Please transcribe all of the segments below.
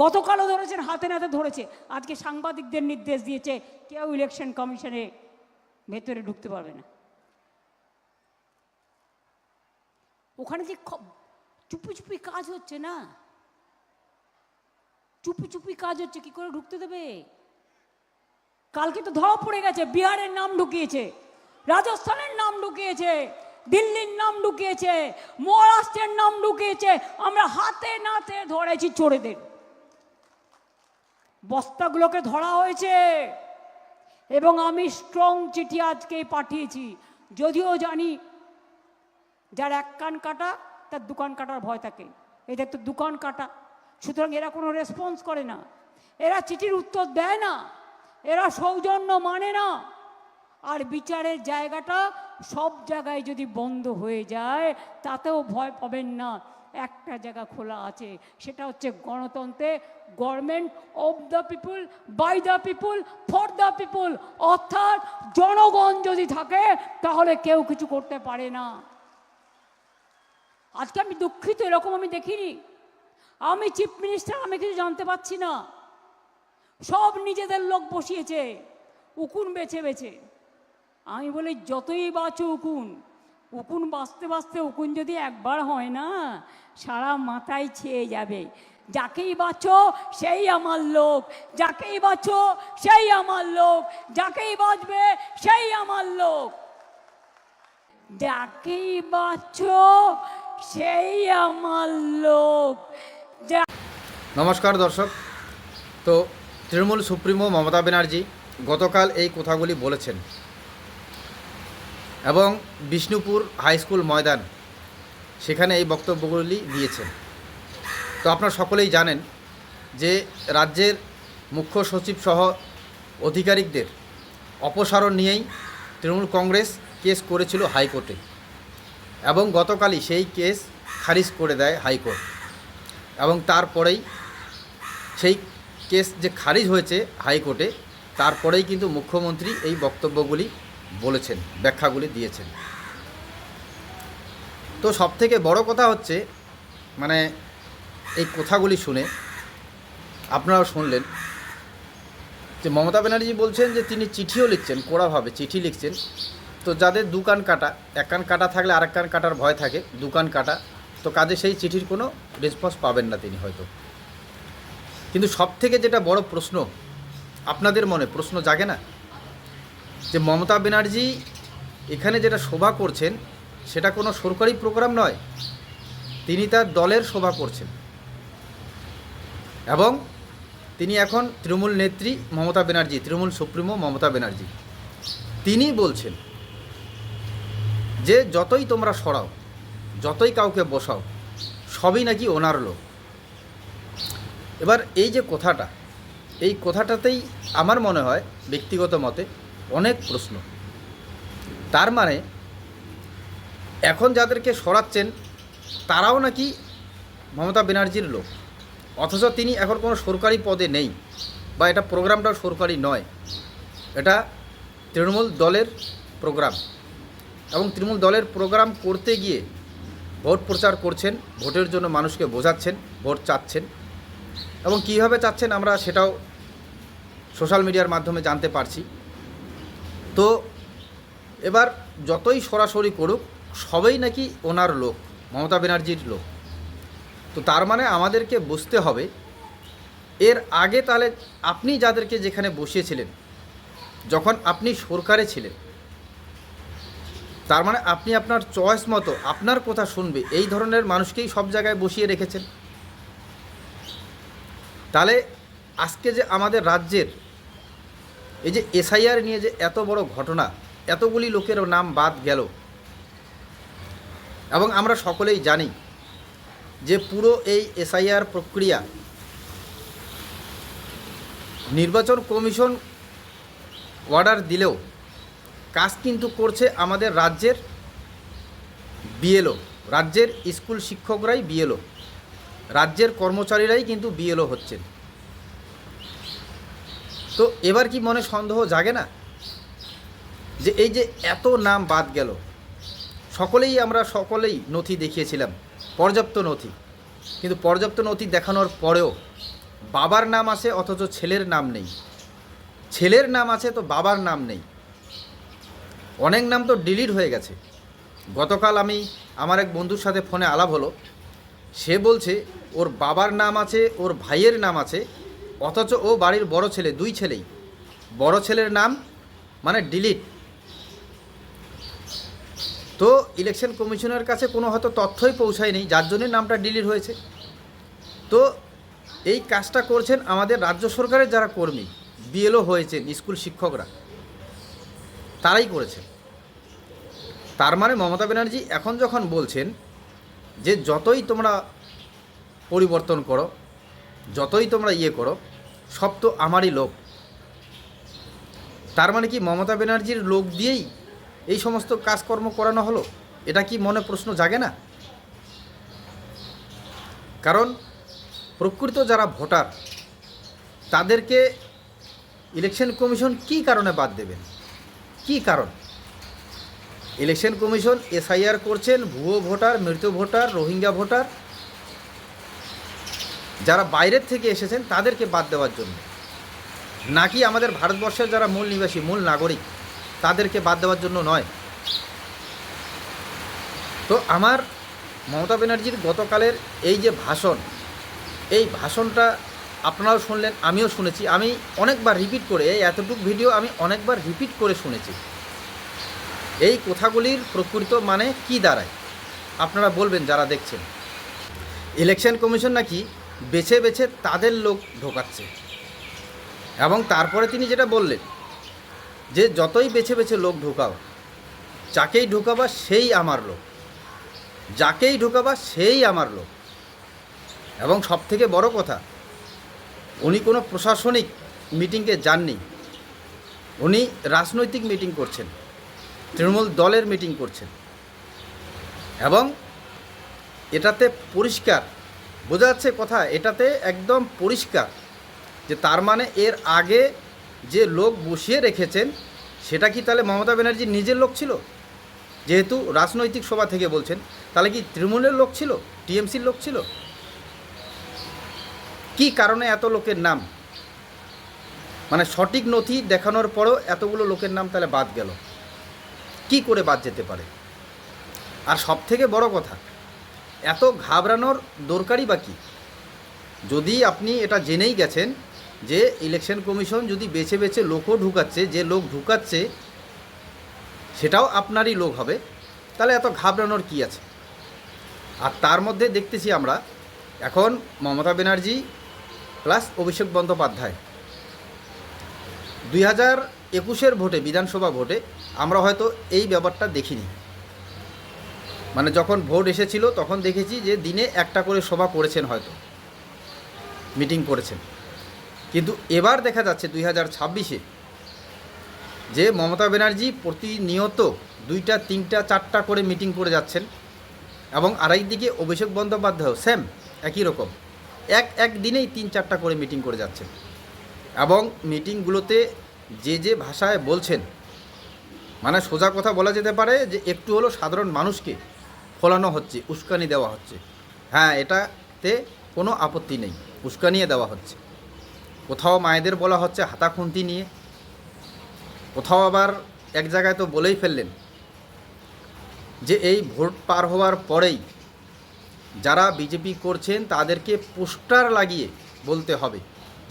গতকালও ধরেছেন, হাতে নাতে ধরেছে, আজকে সাংবাদিকদের নির্দেশ দিয়েছে কেউ ইলেকশন কমিশনে ভেতরে ঢুকতে পারবে না। ওখানে যে চুপি চুপি কাজ হচ্ছে না, চুপি চুপি কাজ হচ্ছে, কি করে ঢুকতে দেবে? কালকে তো ধরা পড়ে গেছে, বিহারের নাম ঢুকিয়েছে, রাজস্থানের নাম ঢুকিয়েছে, দিল্লির নাম ঢুকিয়েছে, মহারাষ্ট্রের নাম ঢুকিয়েছে। আমরা হাতে নাতে ধরেছি চোরেদের, বস্তাগুলোকে ধরা হয়েছে। এবং আমি স্ট্রং চিঠি আজকে পাঠিয়েছি, যদিও জানি যার এক কান কাটা তার দোকান কাটার ভয় থাকে, এদের তো দোকান কাটা, সুতরাং এরা কোনো রেসপন্স করে না, এরা চিঠির উত্তর দেয় না, এরা সৌজন্য মানে না। আর বিচারের জায়গাটা সব জায়গায় যদি বন্ধ হয়ে যায় তাতেও ভয় পাবেন না, একটা জায়গা খোলা আছে, সেটা হচ্ছে গণতন্ত্রে, government of the people, by the people, for the people. অর্থাৎ জনগণ যদি থাকে তাহলে কেউ কিছু করতে পারে না। আজকে আমি দুঃখিত, এরকম আমি দেখিনি। আমি চিফ মিনিস্টার, আমি কিছু জানতে পারছি না, সব নিজেদের লোক বসিয়েছে উকুন বেছে বেছে। আমি বলি যতই বাঁচো উকুন, উকুন বাঁচতে বাঁচতে উকুন যদি একবার হয় না সারা মাথায় ছেয়ে যাবে। যাকেই বাঁচো সেই আমার লোক, যাকেই বাঁচো সেই আমার লোক, যাকেই বাঁচবে সেই আমার লোক, যাকেই বাঁচো সেই আমার লোক। নমস্কার দর্শক, তো তৃণমূল সুপ্রিমো মমতা ব্যানার্জি গতকাল এই কথাগুলি বলেছেন এবং বিষ্ণুপুর হাই স্কুল ময়দান সেখানে এই বক্তব্যগুলি দিয়েছেন। তো আপনারা সকলেই জানেন যে রাজ্যের মুখ্য সচিব সহ আধিকারিকদের অপসারণ নিয়েই তৃণমূল কংগ্রেস কেস করেছিল হাইকোর্টে এবং গতকালই সেই কেস খারিজ করে দেয় হাইকোর্ট। এবং তারপরেই সেই কেস যে খারিজ হয়েছে হাইকোর্টে, তারপরেই কিন্তু মুখ্যমন্ত্রী এই বক্তব্যগুলি বলেছেন, ব্যাখ্যাগুলি দিয়েছেন। তো সবথেকে বড় কথা হচ্ছে, মানে এই কথাগুলি শুনে আপনারাও শুনলেন যে মমতা ব্যানার্জি বলছেন যে তিনি চিঠিও লিখছেন, কড়াভাবে চিঠি লিখছেন। তো যাদের দু কান কাটা, এক কান কাটা থাকলে আরেক কান কাটার ভয় থাকে, দু কান কাটা, তো কাজে সেই চিঠির কোনো রেসপন্স পাবেন না তিনি হয়তো। কিন্তু সবথেকে যেটা বড় প্রশ্ন, আপনাদের মনে প্রশ্ন জাগে না যে মমতা ব্যানার্জি এখানে যেটা সভা করছেন সেটা কোনো সরকারি প্রোগ্রাম নয়, তিনি তার দলের সভা করছেন এবং তিনি এখন তৃণমূল নেত্রী মমতা ব্যানার্জি, তৃণমূল সুপ্রিমো মমতা ব্যানার্জি, তিনি বলছেন যে যতই তোমরা সরাও, যতই কাউকে বসাও, সবই নাকি ওনার লোক। এবার এই যে কথাটা, এই কথাটাতেই আমার মনে হয় ব্যক্তিগত মতে অনেক প্রশ্ন। তার মানে এখন যাদেরকে সরাচ্ছেন তারাও নাকি মমতা ব্যানার্জির লোক, অথচ তিনি এখন কোনো সরকারি পদে নেই, বা এটা প্রোগ্রামটাও সরকারি নয়, এটা তৃণমূল দলের প্রোগ্রাম। এবং তৃণমূল দলের প্রোগ্রাম করতে গিয়ে ভোট প্রচার করছেন, ভোটের জন্য মানুষকে বোঝাচ্ছেন, ভোট চাচ্ছেন, এবং কীভাবে চাচ্ছেন আমরা সেটাও সোশ্যাল মিডিয়ার মাধ্যমে জানতে পারছি। তো এবার যতই সরাসরি করুক, সবাই নাকি ওনার লোক, মমতা ব্যানার্জির লোক। তো তার মানে আমাদেরকে বুঝতে হবে এর আগে তাহলে আপনি যাদেরকে যেখানে বসিয়েছিলেন, যখন আপনি সরকারে ছিলেন, তার মানে আপনি আপনার চয়েস মতো আপনার কথা শুনবে এই ধরনের মানুষকেই সব জায়গায় বসিয়ে রেখেছেন। তাহলে আজকে যে আমাদের রাজ্যের এই যে এসআইআর নিয়ে যে এত বড় ঘটনা, এতগুলি লোকের নাম বাদ গেল, এবং আমরা সকলেই জানি যে পুরো এই এসআইআর প্রক্রিয়া নির্বাচন কমিশন অর্ডার দিলেও কাজ কিন্তু করছে আমাদের রাজ্যের বিএলও, রাজ্যের স্কুল শিক্ষকরাই বিএলও, রাজ্যের কর্মচারীরাই কিন্তু বিএলও হচ্ছেন। তো এবার কি মনে সন্দেহ জাগে না যে এই যে এত নাম বাদ গেল, আমরা সকলেই নথি দেখিয়েছিলাম, পর্যাপ্ত নথি, কিন্তু পর্যাপ্ত নথি দেখানোর পরেও বাবার নাম আছে অথচ ছেলের নাম নেই, ছেলের নাম আছে তো বাবার নাম নেই, অনেক নাম তো ডিলিট হয়ে গেছে। গতকাল আমার এক বন্ধুর সাথে ফোনে আলাপ হলো, সে বলছে ওর বাবার নাম আছে, ওর ভাইয়ের নাম আছে, অথচ ও বাড়ির বড় ছেলে, 2 ছেলেই, বড় ছেলের নাম মানে ডিলিট। তো ইলেকশন কমিশনের কাছে কোনো হয়তো তথ্যই পৌঁছায়নি, যার জন্য নামটা ডিলিট হয়েছে। তো এই কাজটা করছেন আমাদের রাজ্য সরকারের যারা কর্মী, বিএলও হয়েছেন, স্কুল শিক্ষকরা, তারাই করেছেন। তার মানে মমতা ব্যানার্জি এখন যখন বলছেন যে যতই তোমরা পরিবর্তন করো, যতই তোমরা করো, সব তো আমারই লোক, তার মানে কি মমতা ব্যানার্জির লোক দিয়েই এই সমস্ত কাজকর্ম করানো হলো? এটা কি মনে প্রশ্ন জাগে না? কারণ প্রকৃত যারা ভোটার তাদেরকে ইলেকশন কমিশন কি কারণে বাদ দেবেন? কি কারণ? ইলেকশন কমিশন এসআইআর করছেন ভুয়ো ভোটার, মৃত ভোটার, রোহিঙ্গা ভোটার, যারা বাইরের থেকে এসেছেন তাদেরকে বাদ দেওয়ার জন্য, নাকি আমাদের ভারতবর্ষের যারা মূল নিবাসী, মূল নাগরিক, তাদেরকে বাদ দেওয়ার জন্য নয়। তো আমার মমতা ব্যানার্জির গতকালের এই যে ভাষণ, এই ভাষণটা আপনারাও শুনলেন, আমিও শুনেছি, আমি অনেকবার রিপিট করে, এই এতটুকু ভিডিও আমি অনেকবার রিপিট করে শুনেছি। এই কথাগুলির প্রকৃত মানে কি দাঁড়ায় আপনারা বলবেন যারা দেখছেন। ইলেকশন কমিশন নাকি বেছে বেছে তাদের লোক ঢোকাচ্ছে, এবং তারপরে তিনি যেটা বললেন যে যতই বেছে বেছে লোক ঢোকাও, যাকেই ঢোকাবা সেই আমার লোক, যাকেই ঢোকাবা সেই আমার লোক। এবং সবথেকে বড় কথা, উনি কোনো প্রশাসনিক মিটিংয়ে যাননি, উনি রাজনৈতিক মিটিং করছেন, তৃণমূল দলের মিটিং করছেন। এবং এটাতে পরিষ্কার বোঝা যাচ্ছে, কথা এটাতে একদম পরিষ্কার যে তার মানে এর আগে যে লোক বসিয়ে রেখেছেন সেটা কি তাহলে মমতা ব্যানার্জির নিজের লোক ছিল? যেহেতু রাজনৈতিক সভা থেকে বলছেন, তাহলে কি তৃণমূলের লোক ছিল, টিএমসির লোক ছিল? কি কারণে এত লোকের নাম, মানে সঠিক নথি দেখানোর পরও এতগুলো লোকের নাম তাহলে বাদ গেল? কি করে বাদ যেতে পারে? আর সবথেকে বড় কথা, এত ঘাবড়ানোর দরকারই বা কী? যদি আপনি এটা জেনেই গেছেন যে ইলেকশন কমিশন যদি বেছে বেছে লোকও ঢুকাচ্ছে, যে লোক ঢুকাচ্ছে সেটাও আপনারই লোক হবে, তাহলে এত ঘাবড়ানোর কি আছে? আর তার মধ্যে দেখতেছি আমরা এখন মমতা ব্যানার্জি প্লাস অভিষেক বন্দ্যোপাধ্যায় 2021-এর ভোটে, বিধানসভা ভোটে আমরা হয়তো এই ব্যাপারটা দেখিনি। মানে যখন ভোট এসেছিল তখন দেখেছি যে দিনে একটা করে সভা করেছেন, হয়তো মিটিং করেছেন। কিন্তু এবার দেখা যাচ্ছে 2026-এ যে মমতা ব্যানার্জি প্রতিনিয়ত 2টা, 3টা, 4টা করে মিটিং করে যাচ্ছেন, এবং আরেকদিকে অভিষেক বন্দ্যোপাধ্যায়ও সেম একই রকম এক দিনেই 3-4টা করে মিটিং করে যাচ্ছেন। এবং মিটিংগুলোতে যে ভাষায় বলছেন, মানে সোজা কথা বলা যেতে পারে যে একটু হলো সাধারণ মানুষকে ফলানো হচ্ছে, উস্কানি দেওয়া হচ্ছে। হ্যাঁ, এটাতে কোনো আপত্তি নেই, উস্কানিয়ে দেওয়া হচ্ছে। কোথাও মায়েদের বলা হচ্ছে হাতা খুন্তি নিয়ে, কোথাও আবার এক জায়গায় তো বলেই ফেললেন যে এই ভোট পার হওয়ার পরেই যারা বিজেপি করছেন তাদেরকে পোস্টার লাগিয়ে বলতে হবে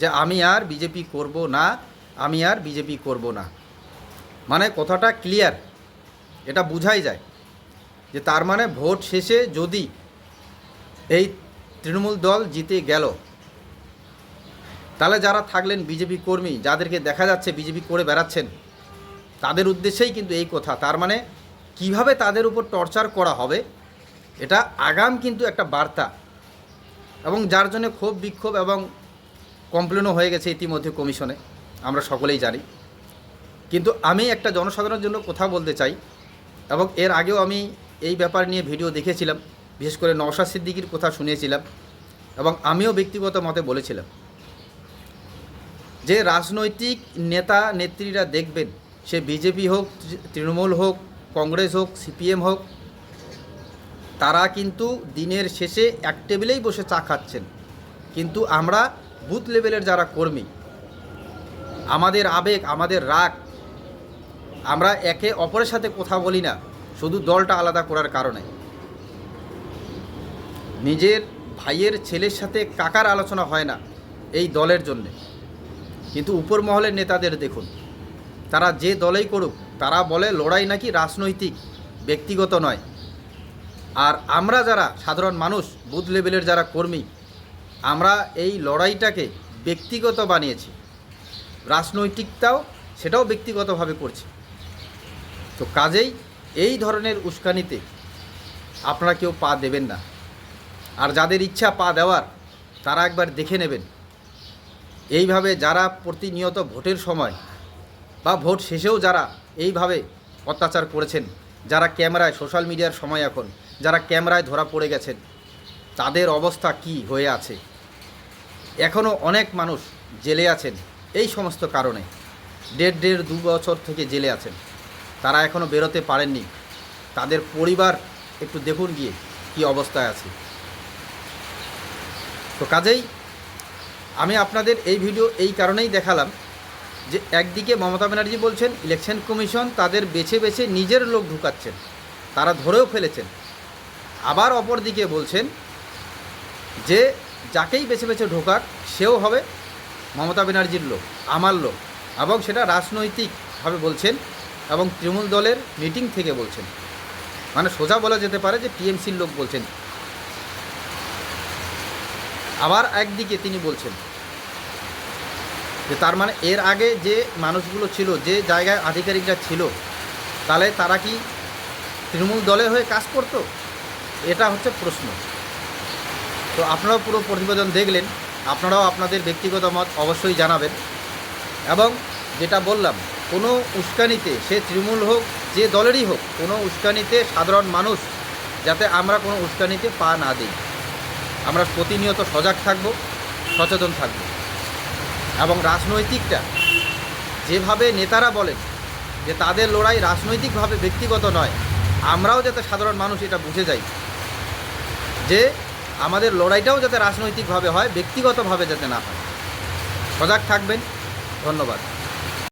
যে আমি আর বিজেপি করব না, আমি আর বিজেপি করব না। মানে কথাটা ক্লিয়ার, এটা বোঝাই যায় যে তার মানে ভোট শেষে যদি এই তৃণমূল দল জিতে গেল, তাহলে যারা থাকলেন বিজেপি কর্মী, যাদেরকে দেখা যাচ্ছে বিজেপি করে বেড়াচ্ছেন, তাদের উদ্দেশ্যেই কিন্তু এই কথা। তার মানে কিভাবে তাদের উপর টর্চার করা হবে, এটা আগাম কিন্তু একটা বার্তা, এবং যার জন্য ক্ষোভ বিক্ষোভ এবং কমপ্লেনও হয়ে গেছে ইতিমধ্যে কমিশনে, আমরা সকলেই জানি। কিন্তু আমি একটা জনসাধারণের জন্য কথা বলতে চাই, এবং এর আগেও আমি এই ব্যাপার নিয়ে ভিডিও দেখেছিলাম, বিশেষ করে নওশাদ সিদ্দিকীর কথা শুনিয়েছিলাম, এবং আমিও ব্যক্তিগত মতে বলেছিলাম যে রাজনৈতিক নেতা নেত্রীরা দেখবেন, সে বিজেপি হোক, তৃণমূল হোক, কংগ্রেস হোক, সিপিএম হোক, তারা কিন্তু দিনের শেষে এক টেবিলেই বসে চা খাচ্ছেন, কিন্তু আমরা বুথ লেভেলের যারা কর্মী, আমাদের আবেগ, আমাদের রাগ, আমরা একে অপরের সাথে কথা বলি না শুধু দলটা আলাদা করার কারণে। নিজের ভাইয়ের ছেলের সাথে কাকার আলোচনা হয় না এই দলের জন্যে। কিন্তু উপর মহলের নেতাদের দেখুন, তারা যে দলেই করুক তারা বলে লড়াই নাকি রাজনৈতিক, ব্যক্তিগত নয়। আর আমরা যারা সাধারণ মানুষ, বুথ লেভেলের যারা কর্মী, আমরা এই লড়াইটাকে ব্যক্তিগত বানিয়েছি, রাজনৈতিকটাও সেটাও ব্যক্তিগতভাবে করছি। তো কাজেই এই ধরনের উস্কানিতে আপনারা কেউ পা দেবেন না। আর যাদের ইচ্ছা পা দেওয়ার, তারা একবার দেখে নেবেন এইভাবে যারা প্রতিনিয়ত ভোটের সময় বা ভোট শেষেও যারা এইভাবে অত্যাচার করেছেন, যারা ক্যামেরায়, সোশ্যাল মিডিয়ার সময় এখন যারা ক্যামেরায় ধরা পড়ে গেছেন, তাদের অবস্থা কি হয়ে আছে। এখনও অনেক মানুষ জেলে আছেন এই সমস্ত কারণে, দেড় দু বছর থেকে জেলে আছেন, তারা এখনও বেরোতে পারেননি। তাদের পরিবার একটু দেখুন গিয়ে কি অবস্থায় আছে। তো কাজেই আমি আপনাদের এই ভিডিও এই কারণেই দেখালাম যে একদিকে মমতা ব্যানার্জি বলছেন ইলেকশন কমিশন তাদের বেছে বেছে নিজের লোক ঢুকাচ্ছেন, তারা ধরেও ফেলেছেন। আবার অপরদিকে বলছেন যে যাকেই বেছে বেছে ঢোকাক সেও হবে মমতা ব্যানার্জির লোক, আমার লোক, এবং সেটা রাজনৈতিকভাবে বলছেন এবং তৃণমূল দলের মিটিং থেকে বলছেন। মানে সোজা বলা যেতে পারে যে টিএমসির লোক বলছেন। আবার একদিকে তিনি বলছেন যে তার মানে এর আগে যে মানুষগুলো ছিল, যে জায়গায় আধিকারিকরা ছিল, তাহলে তারা কি তৃণমূল দলের হয়ে কাজ করত? এটা হচ্ছে প্রশ্ন। তো আপনারাও পুরো প্রতিবেদন দেখলেন, আপনারাও আপনাদের ব্যক্তিগত মত অবশ্যই জানাবেন। এবং যেটা বললাম, কোনো উস্কানিতে, সে তৃণমূল হোক, যে দলেরই হোক, কোনো উস্কানিতে সাধারণ মানুষ যাতে আমরা কোনো উস্কানিতে পা না দিই। আমরা প্রতিনিয়ত সজাগ থাকব, সচেতন থাকব। এবং রাজনৈতিকটা যেভাবে নেতারা বলেন যে তাদের লড়াই রাজনৈতিকভাবে ব্যক্তিগত নয়, আমরাও যাতে সাধারণ মানুষ এটা বুঝে যাই যে আমাদের লড়াইটাও যাতে রাজনৈতিকভাবে হয়, ব্যক্তিগতভাবে যাতে না হয়। সজাগ থাকবেন। ধন্যবাদ।